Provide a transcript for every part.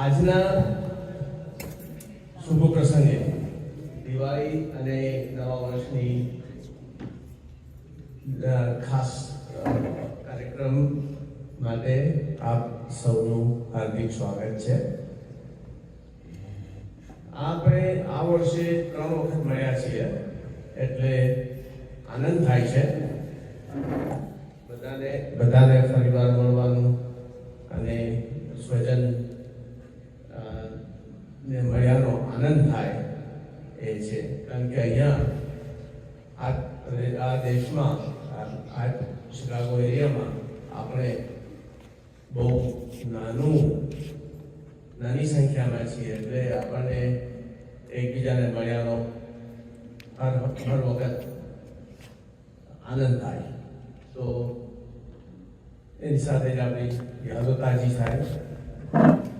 આજના શુભ પ્રસંગે દિવાળી અને નવા વર્ષની ખાસ કાર્યક્રમ માટે આપ સૌનું હાર્દિક સ્વાગત છે. આપણે આ વર્ષે 3 વખત મળ્યા છીએ એટલે આનંદ થાય છે. બધાને ફરીવાર મળવાનું અને સ્વજન ને મળ્યાનો આનંદ થાય એ છે. કારણ કે અહીંયા આ દેશમાં આ શિકાગો એરિયામાં આપણે બહુ નાની સંખ્યામાં છીએ એટલે આપણને એકબીજાને મળ્યાનો હર વખત આનંદ થાય. તો એની સાથે જ આપણી યાદો તાજી થાય,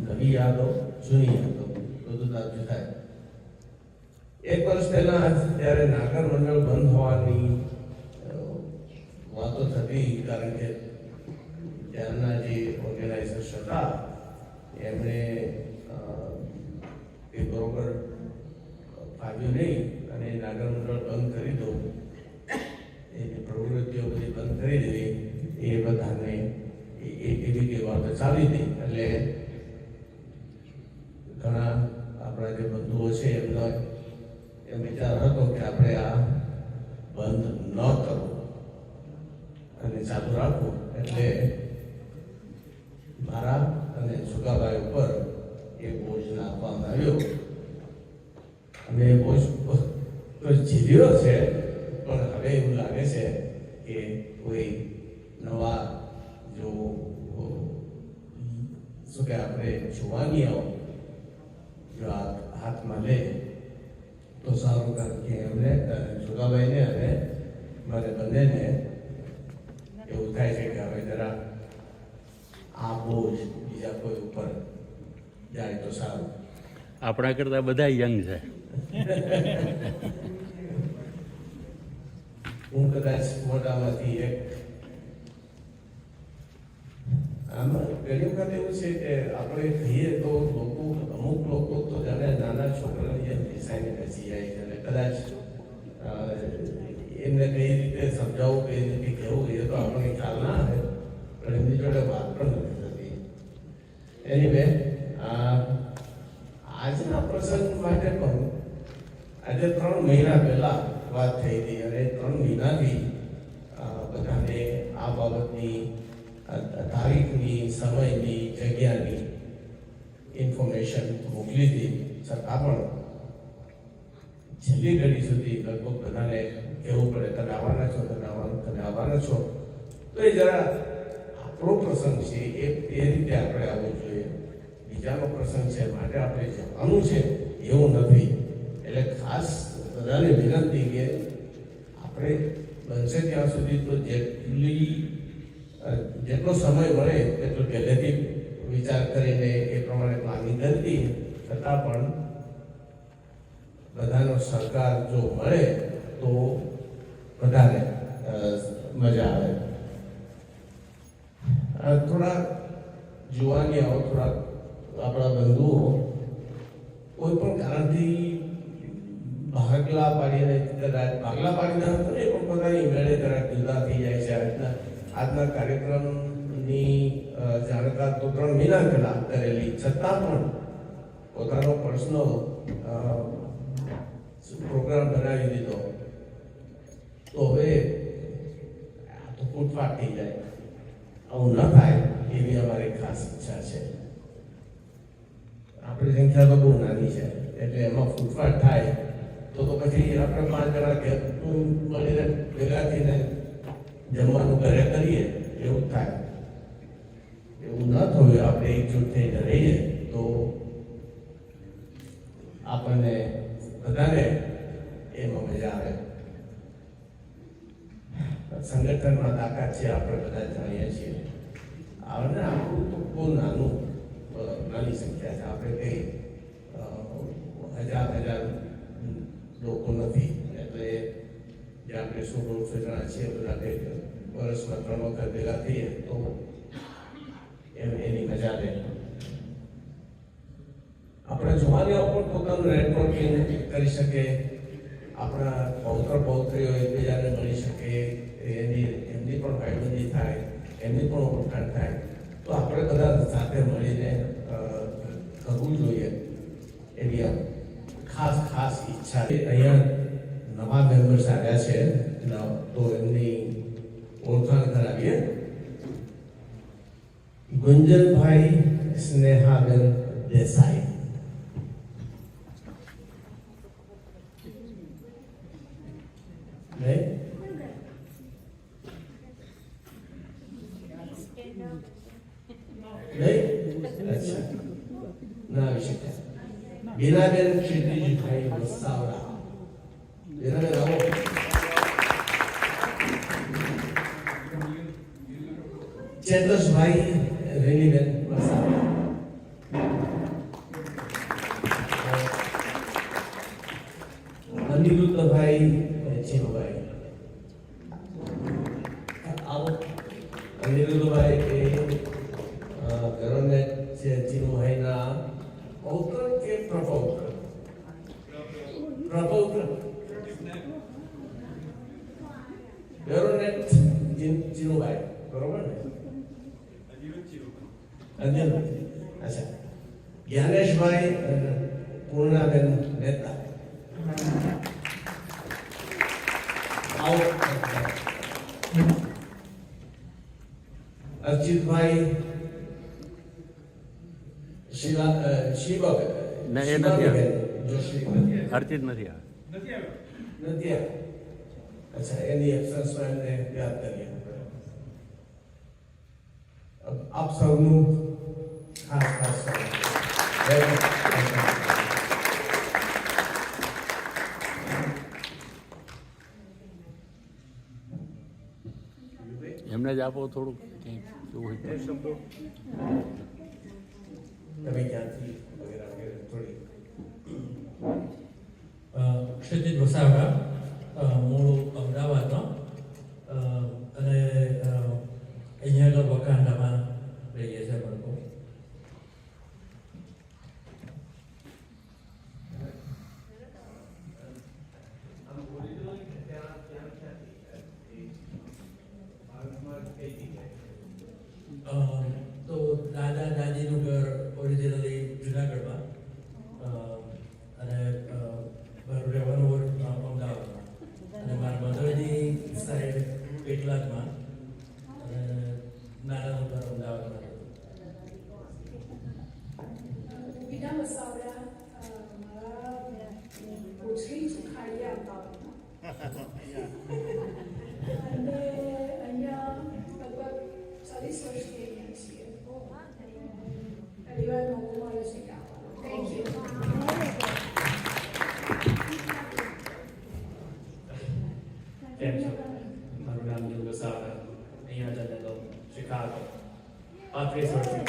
નવી યાદો, જૂની યાદો બધું તાજું થાય. 1 વર્ષ પહેલા જ્યારે નાગર મંડળ બંધ હોવાની વાતો થતી, કારણ કે ત્યારના જે ઓર્ગેનાઇઝર્સ હતા એમણે એ બરોબર ફાવ્યું નહીં અને નાગર મંડળ બંધ કરી દો, એની પ્રવૃત્તિઓ બધી બંધ કરી દેવી, એ બધાને એવી કે વાતો ચાલી હતી. એટલે ઘણા આપણા જે બંધુઓ છે એમનો એમ વિચાર હતો કે આપણે આ બંધ ન કરવું અને ચાલુ રાખવું. એટલે મારા અને સુકાભાઈ ઉપર એ બોજ નાખવામાં આવ્યો અને એ બોજ તો ઝીલ્યો છે. પણ હવે એવું લાગે છે કે કોઈ નવા જો શું કે આપણે જુવાનીઓ જો હાથમાં લે તો સારું. કારણ કે એમને સુકાભાઈને અને મને બંનેને એવું થાય છે કે હવે જરા આ બોજ બીજા કોઈ ઉપર જાય તો સારું. આપણા કરતા બધા યંગ છે. હું કદાચ મોટામાંથી એક. આમાં ઘણી વખત એવું છે કે આપણે કહીએ તો અમુક લોકો તો જાણે નાના છોકરાની જેમ બેસાઈને બેસી જાય છે અને કદાચ એમને કઈ રીતે સમજાવવું, કઈ રીતે કહેવું એ તો આપણને ખ્યાલ ના આવે, પણ એમની જોડે વાત પણ નથી થતી. એનીવે આજના પ્રસંગ માટે પણ આજે 3 મહિના પહેલા વાત થઈ હતી અને 3 મહિનાથી બધાને આ બાબતની તારીખની, સમયની, જગ્યાની ઇન્ફોર્મેશન મોકલી હતી. છતાં પણ છેલ્લી ઘડી સુધી લગભગ બધાને કહેવું પડે તમે આવવાના છો, તમે આવવાના છો. તો એ જરા આપણો પ્રસંગ છે એ રીતે આપણે આવવું જોઈએ. બીજાનો પ્રસંગ છે માટે આપણે જવાનું છે એવું નથી. એટલે ખાસ બધાને વિનંતી કે આપણે બનશે ત્યાં સુધી તો જેટલો સમય મળે એટલો પહેલેથી વિચાર કરીને એ પ્રમાણે પ્લાનિંગ કરતી. છતાં પણ બધાનો સહકાર જો મળે તો વધારે મજા આવે. થોડા જુવાનીઓ, થોડા આપણા બંધુઓ કોઈ પણ કારણથી ભાગલા પાડીને કદાચ ભાગલા પાડીને હતો ને પણ પોતાની મેળે જરાક જુદા થઈ જાય છે. આજના કાર્યક્રમની જાણકાર તો 3 મહિના પહેલા કરેલી, છતાં પણ પોતાનો પર્સનલ પ્રોગ્રામ બનાવી દીધો. તો હવે આ તો ફૂટફાટ થઈ જાય, આવું ન થાય એવી અમારી ખાસ ઈચ્છા છે. આપણી સંખ્યા તો બહુ નાની છે એટલે એમાં ફૂટફાટ થાય તો પછી આપણે 5 જણા કે મળીને ભેગા થઈને જમવાનું ઘરે કરીએ એવું થાય. એવું ન થયું, આપણે એકજૂટ થઈને રહીએ તો આપણને બધાને એમાં મજા આવે. સંગઠનમાં તાકાત છે આપણે બધા જાણીએ છીએ. આપણે આપણું તો બહુ નાની સંખ્યા છે. આપણે કંઈ હજાર લોકો નથી. એટલે જે આપણે 100-150 જણા છીએ બધા વર્ષમાં 3 વખત ભેગા થઈએ તો એમ જવાનીઓ પણ પોતાનું નેટવર્કિંગ કરી શકે, આપણા પૌત્ર પૌત્રીઓ એકબીજાને મળી શકે, એમની પણ ભાઈબંધી થાય, એમની પણ ઓળખાણ થાય. તો આપણે બધા સાથે મળીને કરવું જોઈએ એવી ખાસ ઈચ્છા. અહીંયા નવા મેમ્બર્સ આવ્યા છે, તો એમની ઓળખાણ કરાવીએ. ગુંજનભાઈ સ્નેહાબેન દેસાઈ. નહીં? અચ્છા, ના આવી શક્યા. બીનાબેન ક્ષિતિજભાઈ વસાવડા. બીનાબેન આવો. ચેતસભાઈ રેલીબેન વસાવડા. અનિરુદ્ધભાઈ ચીરુભાઈ. આવો. અનિરુદ્ધભાઈ એ ગરોનેટ છે ચીરુભાઈના પૌત્ર કે પ્રપૌત્ર? પ્રપૌત્ર. ગરોનેટ ચીરુભાઈ, બરોબર ને? અચ્છા. જ્ઞાનેશભાઈ પૂર્ણાબેન મહેતા. આવો. અર્ચિતભાઈ અર્ચિત નથી આવે. અચ્છા, એની એબ્સન્સમાં એમને યાદ કરીએ. આપ સૌનું ખાસ એમને જ આપો થોડુંક કંઈક એવું હોય. તમે ક્યાંથી થોડી? ક્ષિતિજ વસાવડા, મૂળ અમદાવાદનો, અને અહીંયા આગળ વકાંડામાં રહીએ છીએ લોકો. તો દાદા દાદીનું ઘર ઓરિજિનલી જુનાગઢમાં, અને મારું રહેવાનું અમદાવાદમાં, અને મારા મધરની સાઈડ પેટલાદમાં, અને નાનાનું ઘર અમદાવાદમાં. બીજા વસાવડા મારા કોચરી સુખાડિયા અમદાવાદમાં, અને અહીંયા લગભગ 40 વર્ષથી અહીંયા છીએ. પહેલી વાર મોકો મળ્યો છે કે આવવાનો. Thank you. કેમ છો? મારું નામ દિલ વસાવડા, અહીંયા જન્મેલો, શિકાગો, 35 વર્ષથી.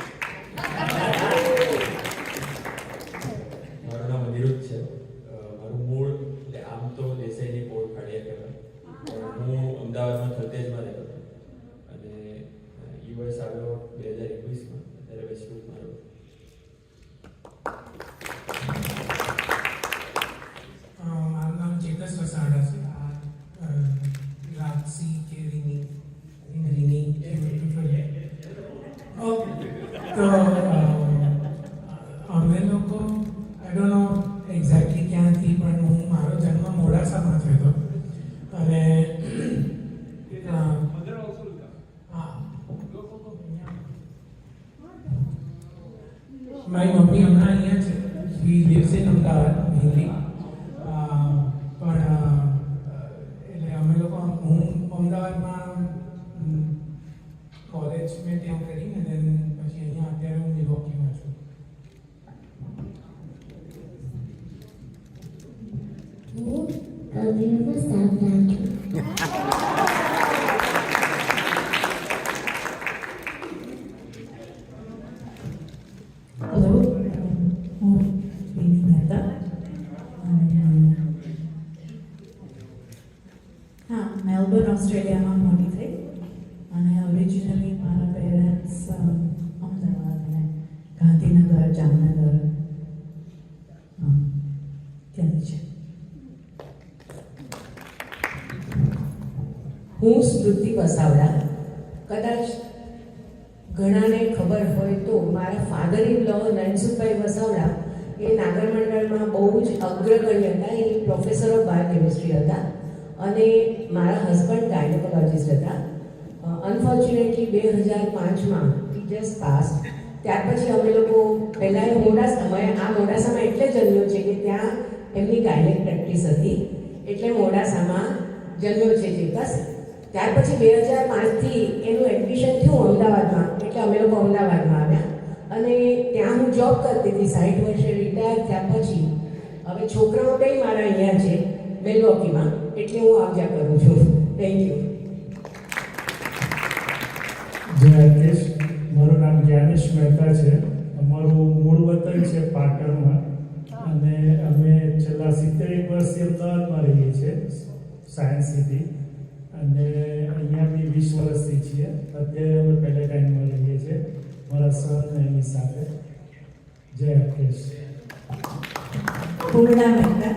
મારું નામ અનિરુદ્ધ છે. મારું મૂળ આમ તો દેસાઈની પોળ ખાડિયા કહેવાય, પણ હું અમદાવાદમાં થલતેજમાં રહેતો હતો, અને યુએસ આવ્યો 2021માં, અત્યારે વેસ્ટવુડમાં રહ્યો. મારું નામ ચેતસ વસાવડા છે. રાજસી કે રીની તો અમે લોકો આઈ ડોન્ટ નો એક્ઝેક્ટલી ક્યાંથી, પણ હું મારો જન્મ મોડાસામાં થયો હતો, અને મારી મમ્મી હમણાં અહીંયા છે. હી લિવ્સ ઇન અમદાવાદ મેનલી, પણ એટલે અમે લોકો, હું અમદાવાદમાં કોલેજ મેં ત્યાં કરી, અને then પછી અહીંયા અત્યારે હું મિલ્વોકીમાં છું. હું દિલ વસાવડા છું. હેલો, હું વિની મહેતા. હા, મેલબર્ન ઓસ્ટ્રેલિયામાં મોટી થઈ, અને ઓરિજિનલી મારા પેરેન્ટ્સ અમદાવાદ અને ગાંધીનગર, જામનગર હું સ્મૃતિ વસાવડા. કદાચ ઘણાને ખબર હોય તો મારા ફાધર ઇન લો નયનસુખભાઈ વસાવડા એ નાગર મંડળમાં બહુ જ અગ્રગણ્ય હતા. એ પ્રોફેસર ઓફ બાયોકેમિસ્ટ્રી હતા અને મારા હસબન્ડ ગાયનેકોલોજીસ્ટ હતા. અનફોર્ચ્યુનેટલી 2005માં હી જસ્ટ પાસ્ડ. ત્યાર પછી અમે લોકો પહેલાં એ મોડાસામાં એટલે જન્મ્યો છે કે ત્યાં એમની ગાયનેક પ્રેક્ટિસ હતી, એટલે મોડાસામાં જન્મ્યો છે ચેતસ. ત્યાર પછી 2005થી એનું એડમિશન થયું અમદાવાદમાં, એટલે અમે લોકો અમદાવાદમાં આવ્યા અને ત્યાં હું જોબ કરતી હતી. 60 વર્ષે રિટાયર થયા પછી હવે છોકરાઓ કંઈ મારા અહીંયા છે મિલ્વોકીમાં, એટલે હું આવજા કરું છું. Thank you. જય અલ્કેશ. મારું નામ જ્ઞાનેશ મહેતા છે. અમારું મૂળ વતન છે પાટણમાં અને અમે છેલ્લા 70 વર્ષથી અમદાવાદમાં રહીએ છીએ, સાયન્સ સિટી. અને અહીંયા બી 20 વર્ષથી છીએ. અત્યારે અમે પહેલા ટાઈમમાં રહીએ છીએ મારા સર એની સાથે. જય અલ્કેશ. પૂર્ણા મહેતા.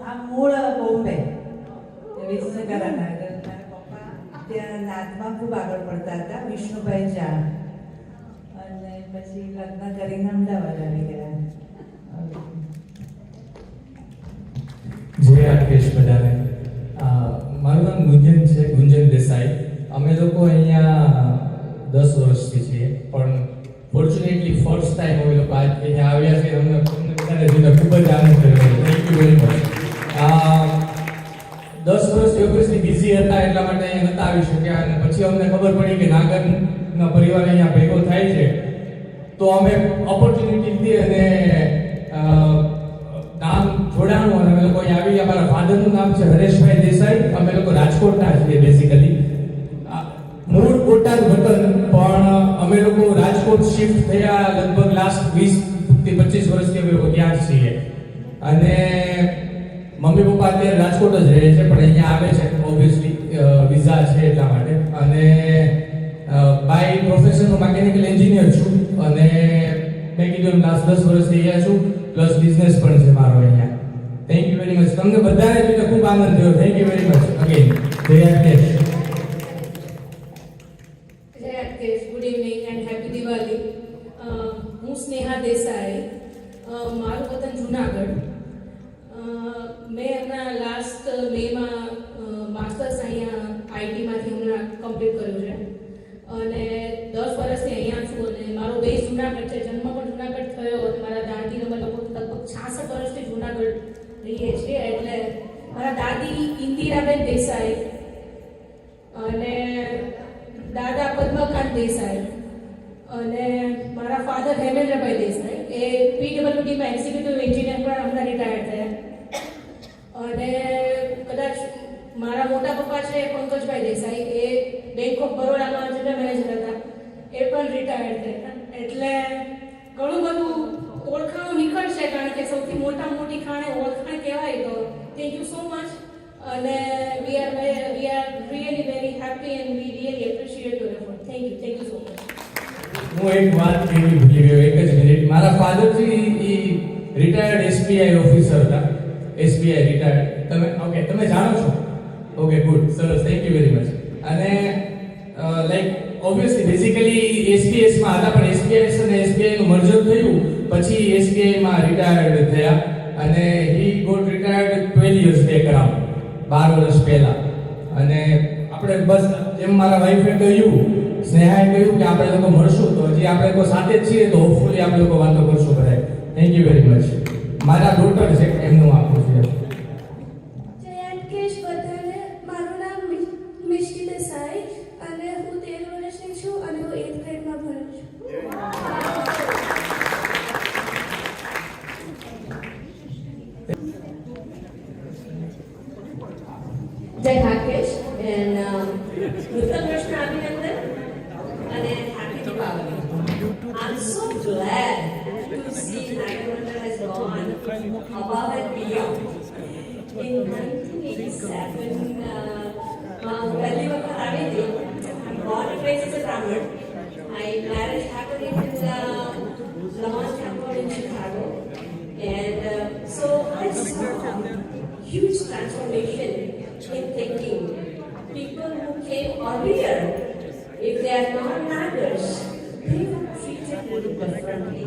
આ મૂળ બોમ્બે વિસનગરના. મારા પપ્પા ત્યાં નાચમાં ખૂબ આગળ પડતા હતા, વિષ્ણુભાઈ ઝા. અને પછી લગ્ન કરીને અમદાવાદ આવી ગયા. જય અલ્કેશ બધાને. મારું નામ ગુંજન છે, ગુંજન દેસાઈ. અમે લોકો અહીંયા 10 વર્ષથી છીએ, પણ ફોર્ચ્યુનેટલી ફર્સ્ટ ટાઈમ અમે લોકો અહીંયા આવ્યા છે. અમને બધાને જોઈને ખૂબ જ આનંદ થયો. Thank you very much. 10 વર્ષથી ઓબ્વિયસલી બિઝી હતા એટલા માટે અહીંયા નહોતા આવી શક્યા અને પછી અમને ખબર પડી કે નાગરનો પરિવાર અહીંયા ભેગો થાય છે, તો અમે ઓપોર્ચ્યુનિટી લીધી અને નામ જોડાણું અને અમે લોકો અહીંયા આવી. અમારા ફાધરનું નામ છે હરેશભાઈ દેસાઈ. અમે લોકો રાજકોટના છીએ બેઝિકલી. મૂળ બોટાદ વતન, પણ અમે લોકો રાજકોટ શિફ્ટ થયા લગભગ લાસ્ટ 20 થી 25 વર્ષથી અમે લોકો ત્યાં જ છીએ. અને મમ્મી પપ્પા અત્યારે રાજકોટ જ રહે છે, પણ અહીંયા આવે છે ઓબ્વિયસલી વિઝા છે એટલા માટે. અને બાય પ્રોફેશનનો મિકેનિકલ એન્જિનિયર છું અને મેં કીધું લાસ્ટ 10 વર્ષથી અહીંયા છું, પ્લસ બિઝનેસ પણ છે મારો અહીંયા. Thank you very much. તમને બધાને જોઈને ખૂબ આનંદ થયો. Thank you very much again. જય અલ્કેશ. જય Alkesh. Good evening and happy Diwali. હું સ્નેહા દેસાઈ. મારું વતન જુનાગઢ. મેં હમણાં લાસ્ટ મેમાં માસ્ટર્સ અહીંયા આઈટીમાંથી હમણાં કમ્પ્લીટ કર્યું છે અને 10 વર્ષથી અહીંયા છું અને મારો બેઝ જુનાગઢ છે. જન્મ પણ જુનાગઢ થયો અને મારા દાદી અમે લોકો લગભગ 66 વર્ષથી જુનાગઢ રહીએ છીએ. એટલે મારા દાદી ઇન્દિરાબેન દેસાઈ અને દાદા પદ્મકાંત દેસાઈ અને મારા ફાધર હેમેન્દ્રભાઈ દેસાઈ એ પીડબ્લ્યુડીમાં એક્ઝિક્યુટિવ એન્જિનિયર પણ હમણાં રિટાયર થયા. અને કદાચ મારા મોટા પપ્પા છે પંકજભાઈ દેસાઈ, એ બેંક ઓફ બરોડામાં જનરલ મેનેજર હતા, એ પણ રિટાયર્ડ થયા. એટલે ઘણું બધું ઓળખાણો નીકળશે, કારણ કે સૌથી મોટી ખાણે ઓળખાણ કહેવાય. તો થેન્ક યુ સો મચ. અને we are really very happy and we really appreciate your effort. Thank you so much. હું એક વાત કહેવી ભૂલી ગયો, એક જ મિનિટ. મારા ફાધરજી રિટાયર્ડ એસબીઆઈ ઓફિસર હતા. SBI retired. તમે જાણો છો? ઓકે, ગુડ, સરસ, થેન્ક યુ વેરી મચ. અને લાઈક ઓબ્વિયસલી બેઝિકલી એસબીએસમાં હતા, પણ એસબીએસ અને એસબીઆઈનું મર્જર થયું પછી એસબીઆઈમાં રિટાયર્ડ થયા અને he got retired 12 years back around, 12 વર્ષ પહેલા. અને આપણે બસ જેમ મારા વાઈફે કહ્યું, સ્નેહાએ કહ્યું કે આપણે લોકો મળશું, તો હજી આપણે લોકો સાથે જ છીએ, તો હોપફુલી આપણે લોકો વાતો કરશું બધાય. Thank you very much. મારા ડોટર છે એમનું આપું છું. જય અલ્કેશ બધાને. મારું નામ મિષ્ટી દેસાઈ અને હું 13 વર્ષની છું અને હું 8th ગ્રેડમાં ભણું છું. જય હાકેશ એન્ડ નૂતન વર્ષના અભિનંદન અને happy Diwali. I'm so glad to see Nagarmandal has gone above and beyond. In 1987, પહેલી વખત આવી હતી. I'm born and raised as a Brahmin. My marriage happened in the Lamont Temple in Chicago. transformation in thinking. People who came earlier, if they are non-Nagars, they were treated a little differently.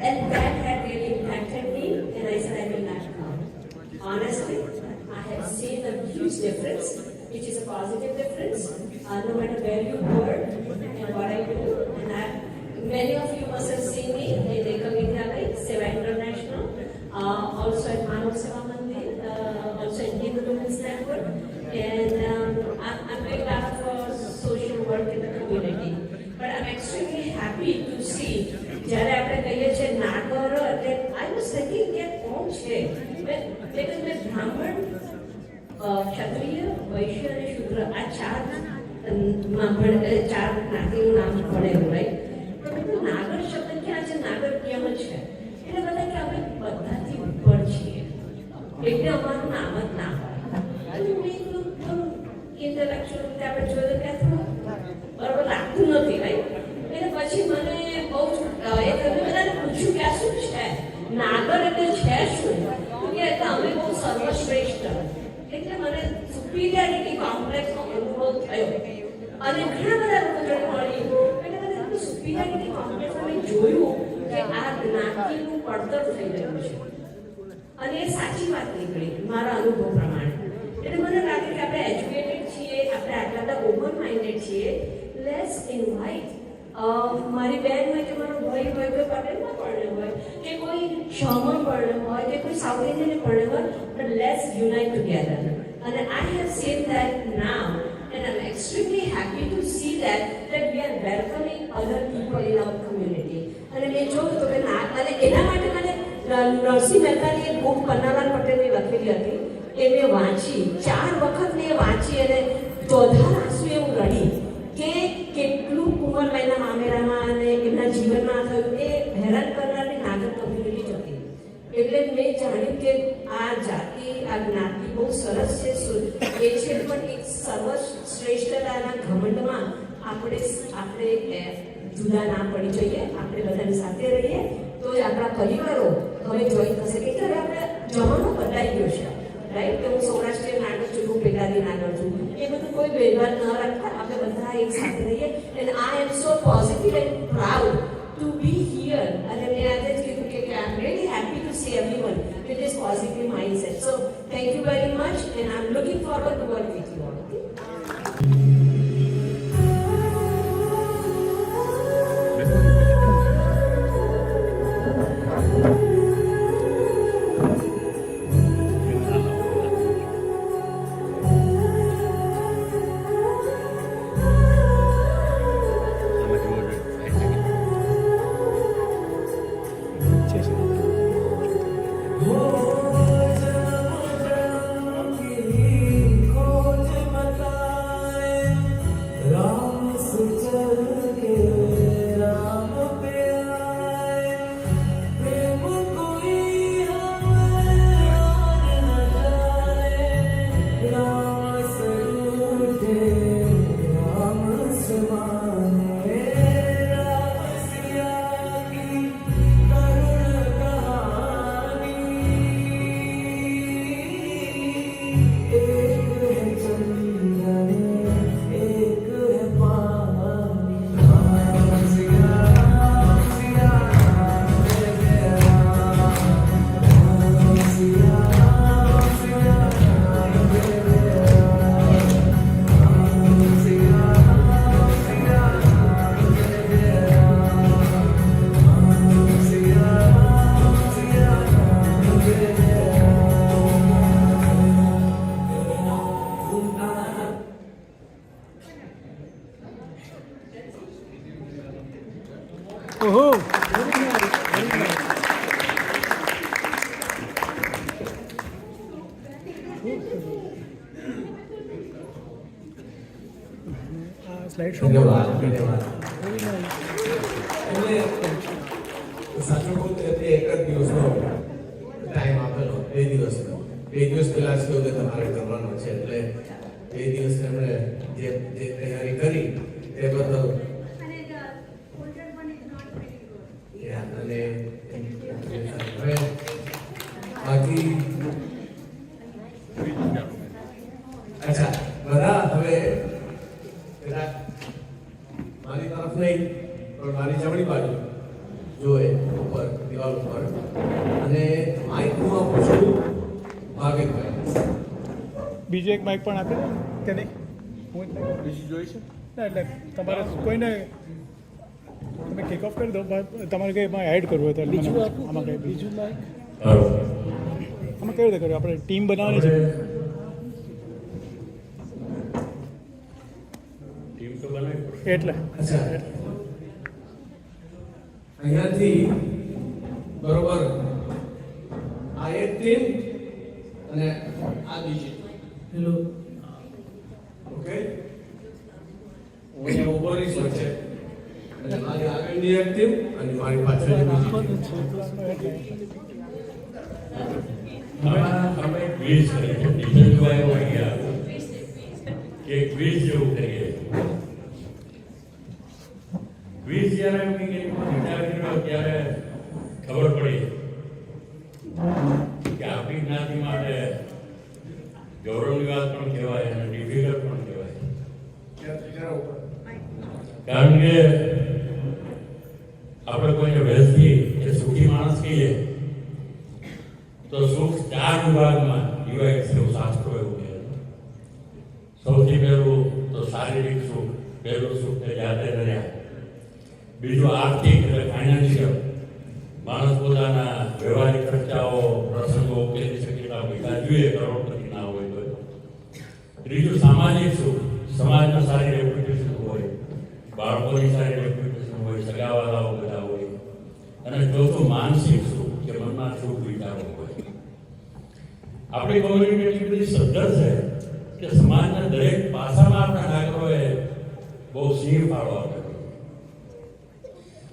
And that had really impacted me, and I said, I will not come. Honestly, I have seen a huge difference, which is a positive difference, no matter where you work and what I do. And many of you must have seen me in Ekam Vidyalaya, Seva International, also at Manav Seva Mandir, also in Hindu Women's Network, and I'm doing a lot of social work in the community. But I'm extremely happy to see, જ્યારે આપણે કહીએ છીએ નાગર, એટલે I was thinking કે કોણ છે? because મેં બ્રાહ્મણ, ક્ષત્રિય, વૈશ્ય અને શૂદ્ર આ ચાર જ્ઞાતિનું નામ ભણેલું, રાઈટ? તો બધું નાગર શબ્દ ક્યાં છે? નાગર કેમ છે? એટલે બધા કે અમે બધાથી ઉપર છીએ એટલે અમારું નામ જ ના હોય. ઇન્ટેલેક્ચ્યુઅલ રીતે આપણે જોઈએ ત્યાં થોડું બરાબર લાગતું નથી, રાઈટ? એટલે પછી મને બહુ એ તમે બધાને પૂછ્યું કે આ શું છે નાગર, એટલે છે શું? તો કે અમે બહુ સર્વશ્રેષ્ઠ, એટલે મને સુપિરિયરિટી કોમ્પ્લેક્સનો અનુભવ થયો અને ઘણા બધા લોકો જોડે મળી એટલે મને સુપિરિયરિટી કોમ્પ્લેક્સ મેં જોયું કે આ જ્ઞાતિનું પડતર થઈ રહ્યું છે અને એ સાચી વાત નીકળી મારા અનુભવ પ્રમાણે. એટલે મને લાગે કે આપણે એજ્યુકેટેડ છીએ, આપણે આટલા બધા ઓપન માઇન્ડેડ છીએ. લેટ્સ ઇન્વાઇટ મારી બેન હોય કે મારો ભાઈ હોય, કોઈ પટેલમાં પરણ્યો હોય કે કોઈ શાહમાં પરણ્યો હોય કે કોઈ સાઉથ ઇન્ડિયન પરણ્યો હોય, but let's unite together. And I have seen that now, and I'm extremely happy to see that we are welcoming other people in our community. અને મેં જોયું તો કે અને એના માટે મને નરસિંહ મહેતાની એક બુક પન્નાલાલ પટેલની લખેલી હતી એ મેં વાંચી, 4 વખત મેં વાંચી અને ચોધાર આંસુએ હું રડી કે કેટલું કુંવરબાઈના મામેરામાં અને એમના જીવનમાં થયું એ હેરાન કરનારની નાગર કમ્યુનિટી જ હતી. એટલે મેં જાણ્યું કે આ જાતિ, આ જ્ઞાતિ બહુ સરસ છે એ છે, પણ એક સર્વશ્રેષ્ઠતાના ઘમંડમાં આપણે જુદા ના પડી જઈએ, આપણે બધાની સાથે રહીએ તો જ આપણા પરિવારો હવે જોઈ થશે. કે હવે આપણે જમાનો બદલાઈ ગયો છે, રાઈટ? કે હું સૌરાષ્ટ્રીય નાગર છું, હું પેલાની નાગર છું, એ બધું કોઈ ભેદભાવ ન રાખતા આપણે બધા એક સાથે રહીએ. And I am so positive and proud to be here. અને મેં આજે જ કીધું કે I am really happy to see everyone with this positive mindset. So thank you very much and I am looking forward to work with you all. ધન્યવાદ. સાચું કહું તો એક જ દિવસનો ટાઈમ આપેલો, 2 દિવસનો. 2 દિવસ પહેલા જ કહ્યું કે તમારે કરવાનો છે, એટલે 2 દિવસ એમણે જે તૈયારી કરી તે બદલ અને બાકી અચ્છા બધા હવે કદાચ મારી તરફ નહીં પણ મારી જમણી બાજુ જોએ ઉપર દિવાલ ઉપર અને માઇક હું આપું છું ભાવિકભાઈ. બીજો એક માઇક પણ આપી દો કે નહીં? હું બીજું જોઈશું ના, એટલે તમારે કોઈને તમે કિક ઓફ કરી દો. તમારે કંઈ એમાં એડ કરવું હોય તો બીજું આમાં કંઈ બીજું માઇક આમાં કેવી રીતે કર્યું? આપણે ટીમ બનાવવાની છે. ટીમ તો બનાવી પડશે. એટલે અચ્છા અહીંયાથી બરોબર આ એક ટીમ અને આ બીજી હેલો ઓકે હું અહીંયા ઉભો રહીશ વચ્ચે અને મારી આગળની એક ટીમ અને મારી પાછળની બીજી ટીમ. અમે ક્વિઝ કરીએ છીએ. ડિઝાઇન હોય ગયા કે ક્વિઝ જેવું કરીએ. ક્વિઝ જ્યારે એમ કે વિચાર કર્યો ત્યારે ખબર પડી કે આપણી જ્ઞાતિ માટે ગૌરવની વાત પણ કહેવાય અને ડિફિકલ્ટ પણ કહેવાય. કારણ કે આપણે કોઈને વેલ્થી કે સુખી માણસ કહીએ તો સુખ 4 વિભાગમાં ડિવાઇડ છે એવું શાસ્ત્રો એવું કહે. સૌથી પહેલું તો શારીરિક સુખ, પહેલું સુખ તે જાતે કર્યા. બીજું આર્થિક એટલે ફાઇનાન્શિયલ, માણસ પોતાના વ્યવહારિક ખર્ચાઓ પ્રસંગો ઉકેલી શકે એટલા પૈસા જોઈએ, કરોડપતિ ના હોય તો. ત્રીજું સામાજિક સુખ, સમાજમાં સારી રેપ્યુટેશન હોય, બાળકોની સારી રેપ્યુટેશન હોય, સગાવાલાઓ બધા હોય. અને ચોથું માનસિક સુખ કે મનમાં સુખ વિચારો હોય. આપણી કોમ્યુનિટી એટલી બધી સદ્ધર છે કે સમાજના દરેક પાસામાં આપણા નાગરોએ બહુ સિંહ ફાળો આપ્યો.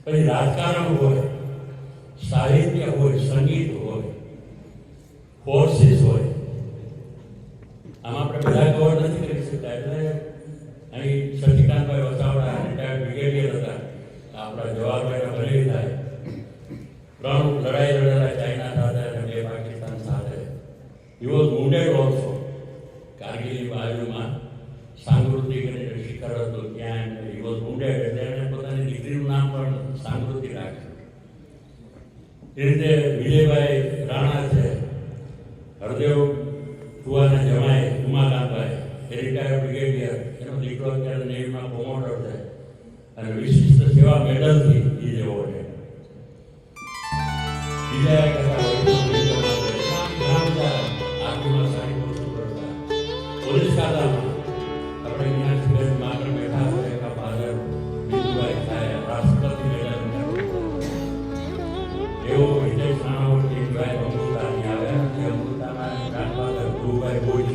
પછી રાજકારણ હોય, સાહિત્ય હોય, સંગીત હોય, ફોર્સિસ હોય. આમાં આપણે બધા કવર નથી કરી શકતા. એટલે અહીં શશિકાંતભાઈ વસાવડા રિટાયર્ડ બ્રિગેડિયર હતા, આપણા જવાહરભાઈના બનેવી થાય. 3 લડાઈ લડેલા ચાઇના સાથે અને 2 પાકિસ્તાન સાથે. He was wounded also. કારગિલની બાજુમાં સાંસ્કૃતિક શિખર હતું ત્યાં he was wounded. એટલે એણે પોતાની દીકરીનું નામ પણ સાંસ્કૃતિક રાખ્યું. એ રીતે વિજયભાઈ રાણા છે, હરદેવ કુવાના જમાઈ ઉમાકાંતભાઈ, એ રિટાયર્ડ બ્રિગેડિયર, એનો દીકરો અત્યારે નેવીમાં પ્રોમોટર છે અને વિશિષ્ટ સેવા મેડલથી એ જેવો છે. બીજા એક હતા આર્મીમાં સારી વસ્તુ કરતા. પોલીસ ખાતામાં આપણે અહીંયા સિલેક્ટ માત્ર બેઠા હોય એકા ફાધર બીજુભાઈ થાય રાષ્ટ્રપતિ મેડલ એવો વિદેશ નાણાવટી ભાઈ અમૃતાની આવ્યા. જે અમૃતાના ગ્રાન્ડફાધર ધ્રુવભાઈ ભુજ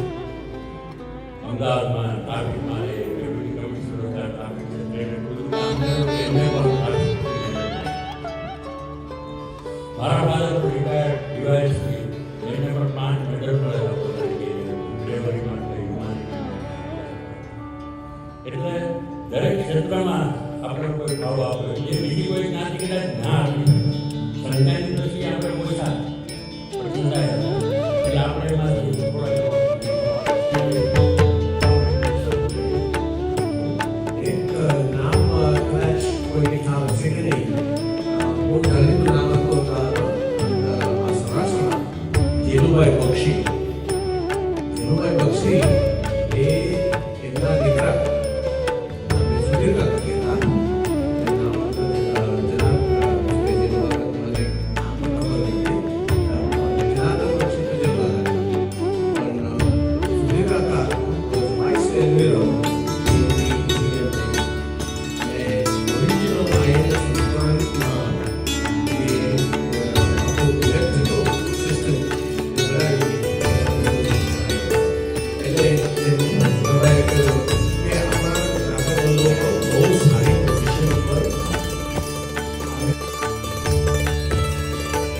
અમદાવાદમાં ટ્રાફિકમાં ડેપ્યુટી કમિશનર હતા, ટ્રાફિક એમને પણ મારા ફાધર રિટાયર્ડ ડીવાયએસપી, એમને પણ 5 મેડલ મળેલા પોતાની ડ્રાઈવરી માટે, એટલે દરેક ક્ષેત્રમાં આપણે કોઈ ફાળો આપ્યો જે બીજી કોઈ જ્ઞાતિ કદાચ ના આપી. સરકારની દ્રષ્ટિએ આપણે ઓછા એટલે આપણે એમાંથી એક નામ કદાચ કોઈને ખ્યાલ હશે કે નહીં, બહુ જાણીતું નામ હતું સૌરાષ્ટ્રમાં, જેનુભાઈ બક્ષી. જેનુભાઈ બક્ષી